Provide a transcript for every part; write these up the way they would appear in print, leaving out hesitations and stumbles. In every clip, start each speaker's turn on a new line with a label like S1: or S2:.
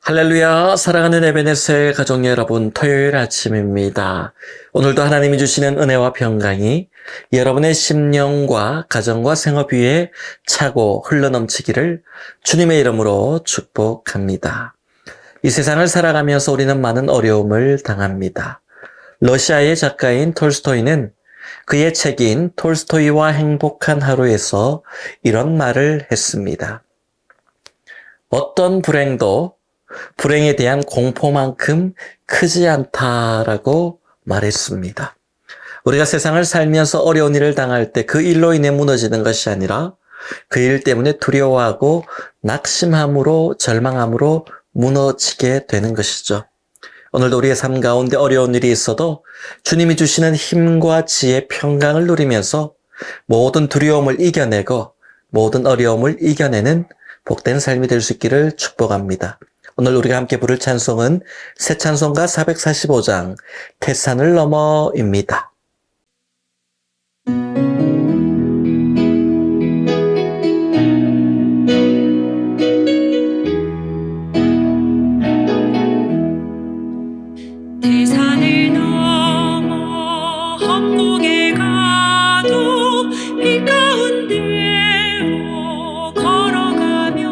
S1: 할렐루야, 사랑하는 에베네스의 가족 여러분, 토요일 아침입니다. 오늘도 하나님이 주시는 은혜와 평강이 여러분의 심령과 가정과 생업 위에 차고 흘러넘치기를 주님의 이름으로 축복합니다. 이 세상을 살아가면서 우리는 많은 어려움을 당합니다. 러시아의 작가인 톨스토이는 그의 책인 톨스토이와 행복한 하루에서 이런 말을 했습니다. 어떤 불행도 불행에 대한 공포만큼 크지 않다라고 말했습니다. 우리가 세상을 살면서 어려운 일을 당할 때 그 일로 인해 무너지는 것이 아니라 그 일 때문에 두려워하고 낙심함으로 절망함으로 무너지게 되는 것이죠. 오늘도 우리의 삶 가운데 어려운 일이 있어도 주님이 주시는 힘과 지혜, 평강을 누리면서 모든 두려움을 이겨내고 모든 어려움을 이겨내는 복된 삶이 될 수 있기를 축복합니다. 오늘 우리가 함께 부를 찬송은 새 찬송가 445장 태산을 넘어입니다.
S2: 태산을 넘어 험곡에 가도 빛 가운데로 걸어가면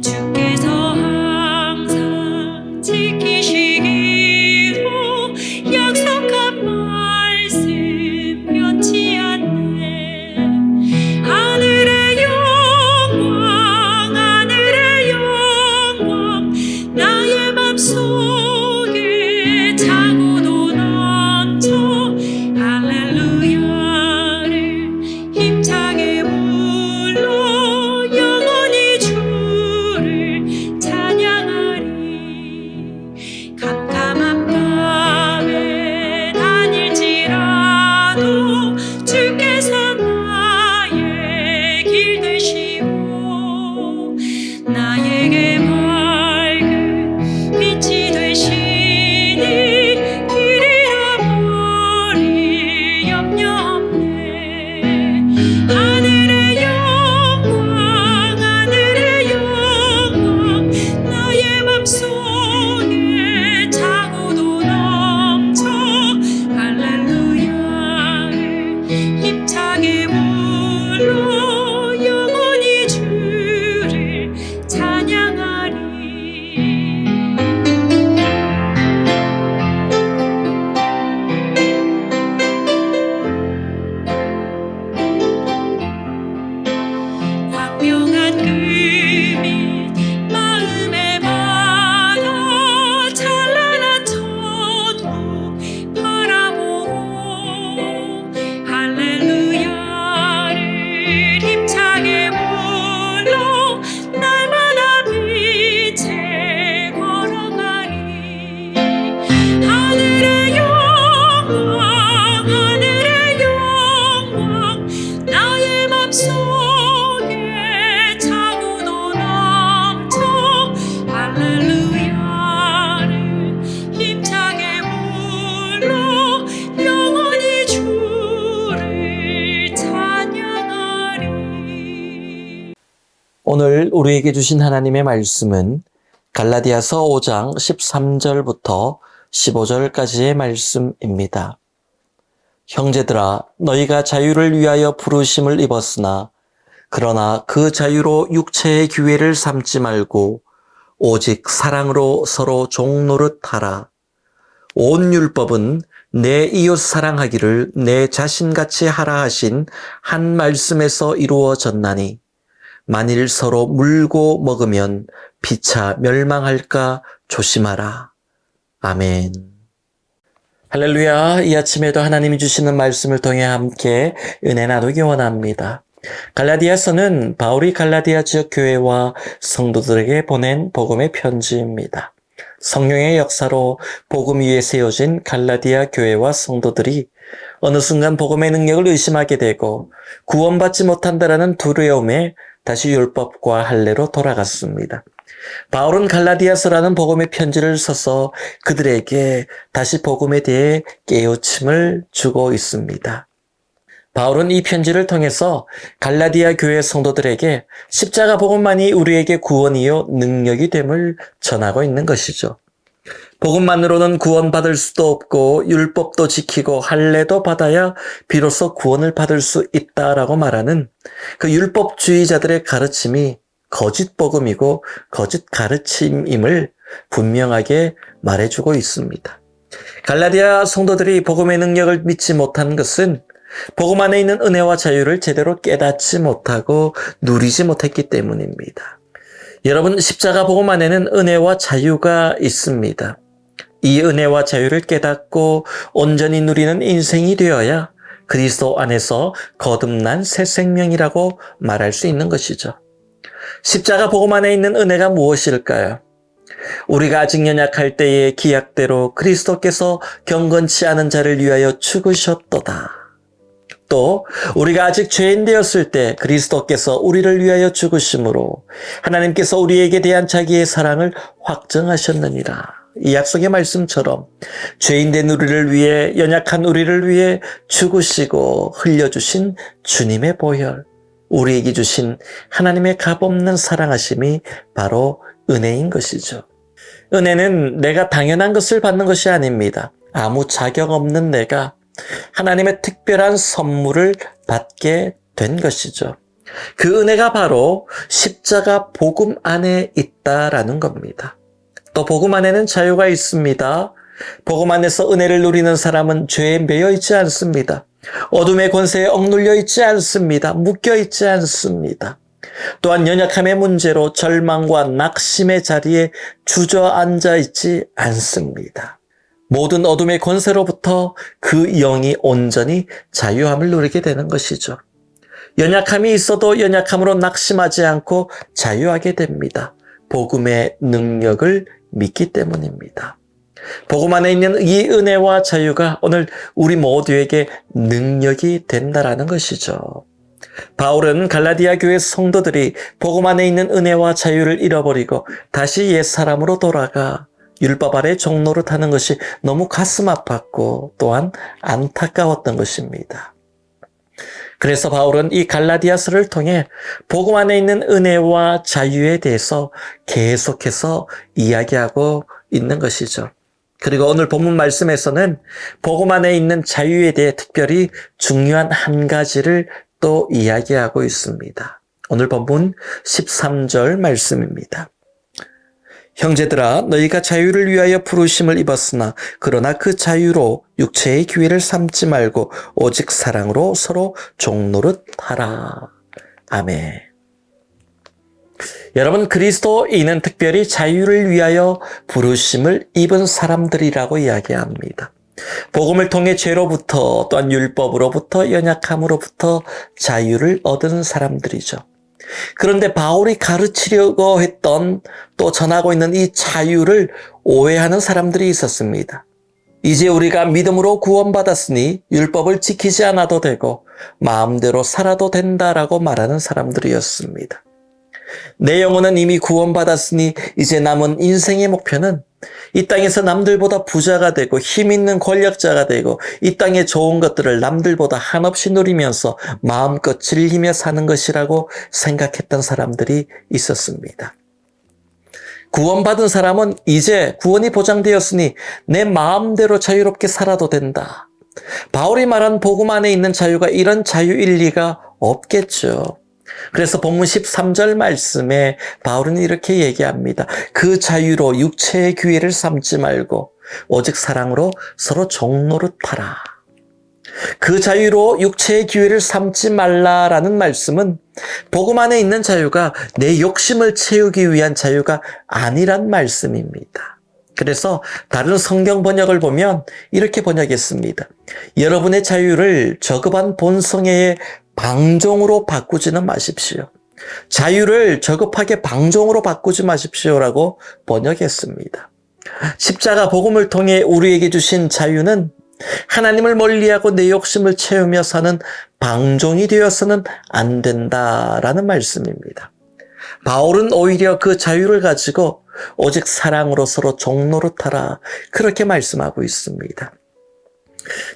S2: 주께서 항상 지키시기로 약속한 말씀 변치 않네. 하늘의 영광 나의 맘속에 차고도 넘쳐 할렐루야를 힘차게 불러 영원히 주를 찬양하리. 캄캄한 밤에 다닐지라도 주께서 나의 길 되시고 나에게 밝은 빛이 되시니 길 잃어버릴 염려 없네. 하늘의 영광 나의 맘속에 차고도 넘쳐 할렐루야를 힘차게 불러 영원히 주를 찬양하리. 광명한 그빛 마음에 받아 찬란한 천국 바라보고 할렐루야를 힘차게 불러 날마다 빛에 걸어가리. 하늘의 영광 나의 맘속에 차고도 넘쳐 할렐루야를 힘차게 불러 영원히 주를 찬양하리.
S1: 오늘 우리에게 주신 하나님의 말씀은 갈라디아서 5장 13절부터 15절까지의 말씀입니다. 형제들아, 너희가 자유를 위하여 부르심을 입었으나 그러나 그 자유로 육체의 기회를 삼지 말고 오직 사랑으로 서로 종노릇 하라. 온 율법은 내 이웃 사랑하기를 내 자신같이 하라 하신 한 말씀에서 이루어졌나니 만일 서로 물고 먹으면 피차 멸망할까 조심하라. 아멘. 할렐루야. 이 아침에도 하나님이 주시는 말씀을 통해 함께 은혜 나누기 원합니다. 갈라디아서는 바울이 갈라디아 지역 교회와 성도들에게 보낸 복음의 편지입니다. 성령의 역사로 복음 위에 세워진 갈라디아 교회와 성도들이 어느 순간 복음의 능력을 의심하게 되고 구원받지 못한다라는 두려움에 다시 율법과 할례로 돌아갔습니다. 바울은 갈라디아서라는 복음의 편지를 써서 그들에게 다시 복음에 대해 깨우침을 주고 있습니다. 바울은 이 편지를 통해서 갈라디아 교회 성도들에게 십자가 복음만이 우리에게 구원이요 능력이 됨을 전하고 있는 것이죠. 복음만으로는 구원받을 수도 없고 율법도 지키고 할례도 받아야 비로소 구원을 받을 수 있다라고 말하는 그 율법주의자들의 가르침이 거짓 복음이고 거짓 가르침임을 분명하게 말해주고 있습니다. 갈라디아 성도들이 복음의 능력을 믿지 못한 것은 복음 안에 있는 은혜와 자유를 제대로 깨닫지 못하고 누리지 못했기 때문입니다. 여러분, 십자가 복음 안에는 은혜와 자유가 있습니다. 이 은혜와 자유를 깨닫고 온전히 누리는 인생이 되어야 그리스도 안에서 거듭난 새 생명이라고 말할 수 있는 것이죠. 십자가 복음 안에 있는 은혜가 무엇일까요? 우리가 아직 연약할 때의 기약대로 그리스도께서 경건치 않은 자를 위하여 죽으셨도다. 또 우리가 아직 죄인 되었을 때 그리스도께서 우리를 위하여 죽으심으로 하나님께서 우리에게 대한 자기의 사랑을 확증하셨느니라. 이 약속의 말씀처럼 죄인된 우리를 위해, 연약한 우리를 위해 죽으시고 흘려주신 주님의 보혈, 우리에게 주신 하나님의 값없는 사랑하심이 바로 은혜인 것이죠. 은혜는 내가 당연한 것을 받는 것이 아닙니다. 아무 자격 없는 내가 하나님의 특별한 선물을 받게 된 것이죠. 그 은혜가 바로 십자가 복음 안에 있다라는 겁니다. 또 복음 안에는 자유가 있습니다. 복음 안에서 은혜를 누리는 사람은 죄에 매여 있지 않습니다. 어둠의 권세에 억눌려 있지 않습니다. 묶여 있지 않습니다. 또한 연약함의 문제로 절망과 낙심의 자리에 주저앉아 있지 않습니다. 모든 어둠의 권세로부터 그 영이 온전히 자유함을 누리게 되는 것이죠. 연약함이 있어도 연약함으로 낙심하지 않고 자유하게 됩니다. 복음의 능력을 믿기 때문입니다. 복음 안에 있는 이 은혜와 자유가 오늘 우리 모두에게 능력이 된다라는 것이죠. 바울은 갈라디아 교회 성도들이 복음 안에 있는 은혜와 자유를 잃어버리고 다시 옛사람으로 돌아가 율법 아래 종노릇 하는 것이 너무 가슴 아팠고 또한 안타까웠던 것입니다. 그래서 바울은 이 갈라디아서를 통해 복음 안에 있는 은혜와 자유에 대해서 계속해서 이야기하고 있는 것이죠. 그리고 오늘 본문 말씀에서는 복음 안에 있는 자유에 대해 특별히 중요한 한 가지를 또 이야기하고 있습니다. 오늘 본문 13절 말씀입니다. 형제들아, 너희가 자유를 위하여 부르심을 입었으나 그러나 그 자유로 육체의 기회를 삼지 말고 오직 사랑으로 서로 종노릇하라. 아멘. 여러분, 그리스도인은 특별히 자유를 위하여 부르심을 입은 사람들이라고 이야기합니다. 복음을 통해 죄로부터 또한 율법으로부터 연약함으로부터 자유를 얻은 사람들이죠. 그런데 바울이 가르치려고 했던 또 전하고 있는 이 자유를 오해하는 사람들이 있었습니다. 이제 우리가 믿음으로 구원받았으니 율법을 지키지 않아도 되고 마음대로 살아도 된다라고 말하는 사람들이었습니다. 내 영혼은 이미 구원받았으니 이제 남은 인생의 목표는 이 땅에서 남들보다 부자가 되고 힘 있는 권력자가 되고 이 땅의 좋은 것들을 남들보다 한없이 누리면서 마음껏 즐기며 사는 것이라고 생각했던 사람들이 있었습니다. 구원받은 사람은 이제 구원이 보장되었으니 내 마음대로 자유롭게 살아도 된다. 바울이 말한 복음 안에 있는 자유가 이런 자유일 리가 없겠죠. 그래서 본문 13절 말씀에 바울은 이렇게 얘기합니다. 그 자유로 육체의 기회를 삼지 말고 오직 사랑으로 서로 종노릇하라. 그 자유로 육체의 기회를 삼지 말라라는 말씀은 복음 안에 있는 자유가 내 욕심을 채우기 위한 자유가 아니란 말씀입니다. 그래서 다른 성경 번역을 보면 이렇게 번역했습니다. 여러분의 자유를 저급한 본성의 방종으로 바꾸지는 마십시오. 자유를 저급하게 방종으로 바꾸지 마십시오라고 번역했습니다. 십자가 복음을 통해 우리에게 주신 자유는 하나님을 멀리하고 내 욕심을 채우며 사는 방종이 되어서는 안 된다라는 말씀입니다. 바울은 오히려 그 자유를 가지고 오직 사랑으로 서로 종노릇하라 그렇게 말씀하고 있습니다.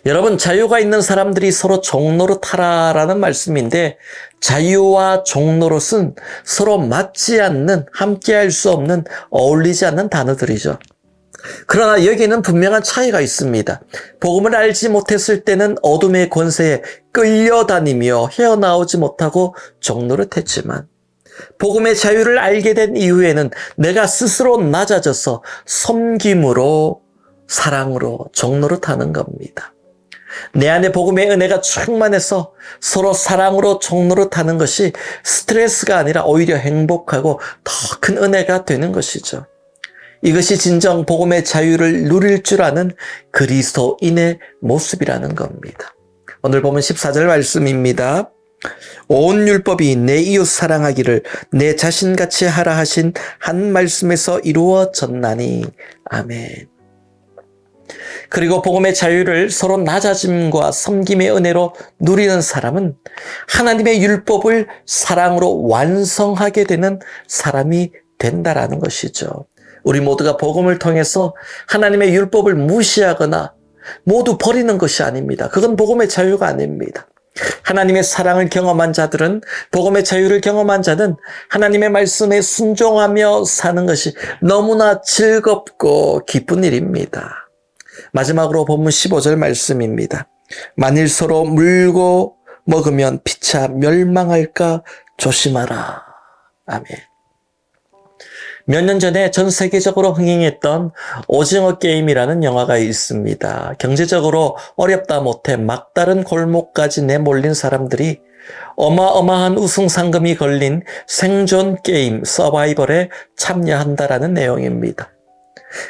S1: 여러분, 자유가 있는 사람들이 서로 종노릇하라라는 말씀인데, 자유와 종노릇은 서로 맞지 않는, 함께할 수 없는, 어울리지 않는 단어들이죠. 그러나 여기는 분명한 차이가 있습니다. 복음을 알지 못했을 때는 어둠의 권세에 끌려다니며 헤어나오지 못하고 종노릇했지만, 복음의 자유를 알게 된 이후에는 내가 스스로 낮아져서 섬김으로, 사랑으로 종노릇하는 겁니다. 내 안에 복음의 은혜가 충만해서 서로 사랑으로 종노릇하는 것이 스트레스가 아니라 오히려 행복하고 더 큰 은혜가 되는 것이죠. 이것이 진정 복음의 자유를 누릴 줄 아는 그리스도인의 모습이라는 겁니다. 오늘 보면 14절 말씀입니다. 온 율법이 내 이웃 사랑하기를 내 자신같이 하라 하신 한 말씀에서 이루어졌나니. 아멘. 그리고 복음의 자유를 서로 낮아짐과 섬김의 은혜로 누리는 사람은 하나님의 율법을 사랑으로 완성하게 되는 사람이 된다라는 것이죠. 우리 모두가 복음을 통해서 하나님의 율법을 무시하거나 모두 버리는 것이 아닙니다. 그건 복음의 자유가 아닙니다. 하나님의 사랑을 경험한 자들은, 복음의 자유를 경험한 자는 하나님의 말씀에 순종하며 사는 것이 너무나 즐겁고 기쁜 일입니다. 마지막으로 본문 15절 말씀입니다. 만일 서로 물고 먹으면 피차 멸망할까 조심하라. 아멘. 몇 년 전에 전 세계적으로 흥행했던 오징어 게임이라는 영화가 있습니다. 경제적으로 어렵다 못해 막다른 골목까지 내몰린 사람들이 어마어마한 우승 상금이 걸린 생존 게임 서바이벌에 참여한다라는 내용입니다.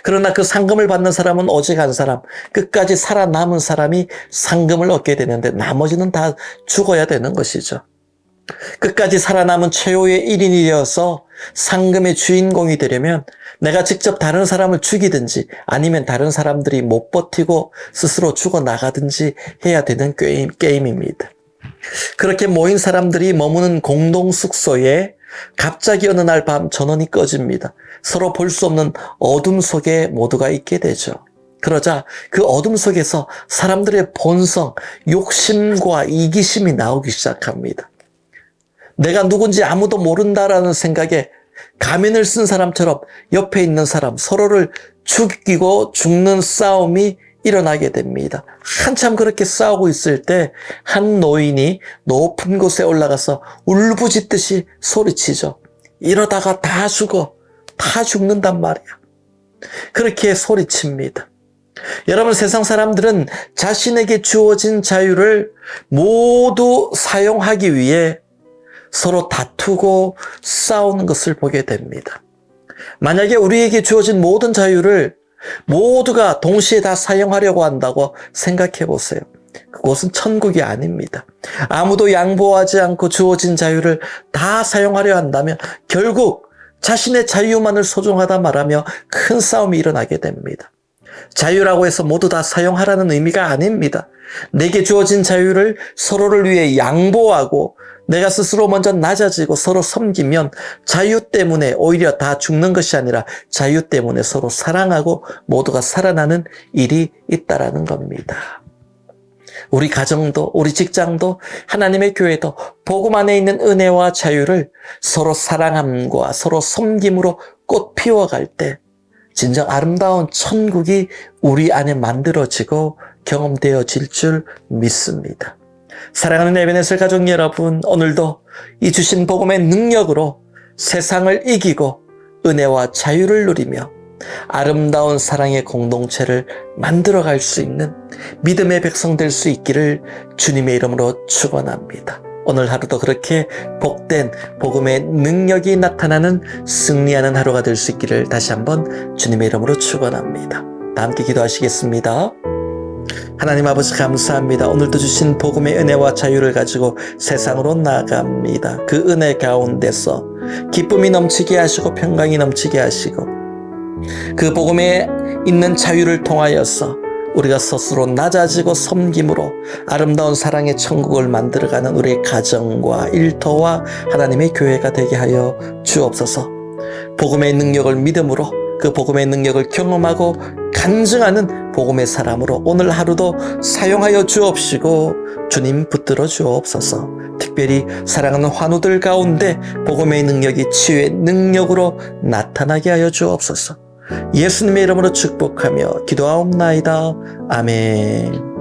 S1: 그러나 그 상금을 받는 사람은 오직 한 사람, 끝까지 살아남은 사람이 상금을 얻게 되는데 나머지는 다 죽어야 되는 것이죠. 끝까지 살아남은 최후의 1인이어서 상금의 주인공이 되려면 내가 직접 다른 사람을 죽이든지 아니면 다른 사람들이 못 버티고 스스로 죽어나가든지 해야 되는 게임입니다. 그렇게 모인 사람들이 머무는 공동 숙소에 갑자기 어느 날 밤 전원이 꺼집니다. 서로 볼 수 없는 어둠 속에 모두가 있게 되죠. 그러자 그 어둠 속에서 사람들의 본성, 욕심과 이기심이 나오기 시작합니다. 내가 누군지 아무도 모른다라는 생각에 가면을 쓴 사람처럼 옆에 있는 사람, 서로를 죽이고 죽는 싸움이 일어나게 됩니다. 한참 그렇게 싸우고 있을 때 한 노인이 높은 곳에 올라가서 울부짖듯이 소리치죠. 이러다가 다 죽는단 말이야. 그렇게 소리칩니다. 여러분, 세상 사람들은 자신에게 주어진 자유를 모두 사용하기 위해 서로 다투고 싸우는 것을 보게 됩니다. 만약에 우리에게 주어진 모든 자유를 모두가 동시에 다 사용하려고 한다고 생각해 보세요. 그곳은 천국이 아닙니다. 아무도 양보하지 않고 주어진 자유를 다 사용하려 한다면 결국 자신의 자유만을 소중하다 말하며 큰 싸움이 일어나게 됩니다. 자유라고 해서 모두 다 사용하라는 의미가 아닙니다. 내게 주어진 자유를 서로를 위해 양보하고 내가 스스로 먼저 낮아지고 서로 섬기면 자유 때문에 오히려 다 죽는 것이 아니라 자유 때문에 서로 사랑하고 모두가 살아나는 일이 있다라는 겁니다. 우리 가정도, 우리 직장도, 하나님의 교회도 복음 안에 있는 은혜와 자유를 서로 사랑함과 서로 섬김으로 꽃 피워갈 때 진정 아름다운 천국이 우리 안에 만들어지고 경험되어질 줄 믿습니다. 사랑하는 에베네셀 가족 여러분, 오늘도 이 주신 복음의 능력으로 세상을 이기고 은혜와 자유를 누리며 아름다운 사랑의 공동체를 만들어갈 수 있는 믿음의 백성 될 수 있기를 주님의 이름으로 축원합니다. 오늘 하루도 그렇게 복된 복음의 능력이 나타나는 승리하는 하루가 될 수 있기를 다시 한번 주님의 이름으로 축원합니다. 다 함께 기도하시겠습니다. 하나님 아버지 감사합니다. 오늘도 주신 복음의 은혜와 자유를 가지고 세상으로 나아갑니다. 그 은혜 가운데서 기쁨이 넘치게 하시고 평강이 넘치게 하시고 그 복음에 있는 자유를 통하여서 우리가 스스로 낮아지고 섬김으로 아름다운 사랑의 천국을 만들어가는 우리의 가정과 일터와 하나님의 교회가 되게 하여 주옵소서. 복음의 능력을 믿음으로 그 복음의 능력을 경험하고 간증하는 복음의 사람으로 오늘 하루도 사용하여 주옵시고 주님 붙들어 주옵소서. 특별히 사랑하는 환우들 가운데 복음의 능력이 치유의 능력으로 나타나게 하여 주옵소서. 예수님의 이름으로 축복하며 기도하옵나이다. 아멘.